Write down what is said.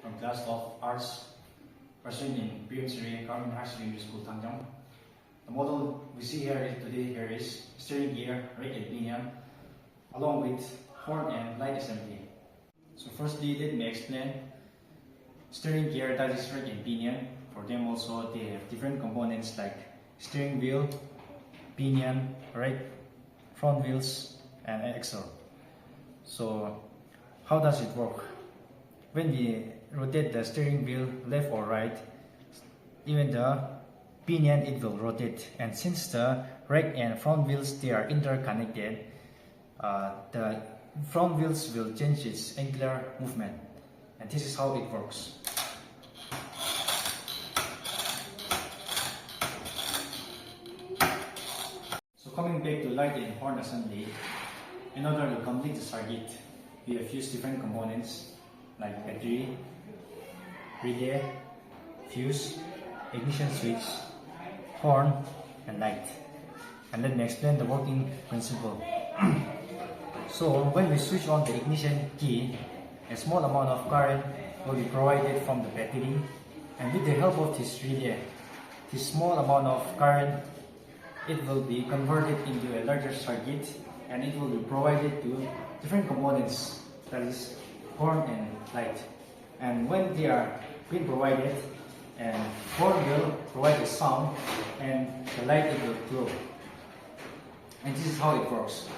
from class of arts pursuing in Pinion Government High Secondary School, Tanjong. The model we see here is steering gear, rake and pinion, along with horn and light assembly. So firstly, let me explain steering gear, that is rake and pinion. For them also, they have different components like steering wheel, pinion, rake, front wheels, and axle. So how does it work? When we rotate the steering wheel left or right, even the pinion it will rotate, and since the rake and front wheels they are interconnected, the front wheels will change its angular movement, and this is how it works. So coming back to light and horn assembly, in order to complete the circuit, we have used different components like battery, relay, fuse, ignition switch, horn, and light. And let me explain the working principle. So when we switch on the ignition key, a small amount of current will be provided from the battery, and with the help of this relay, this small amount of current it will be converted into a larger circuit, and it will be provided to different components, that is horn and light. And when they are being provided, and horn will provide a sound and the light it will glow. And this is how it works.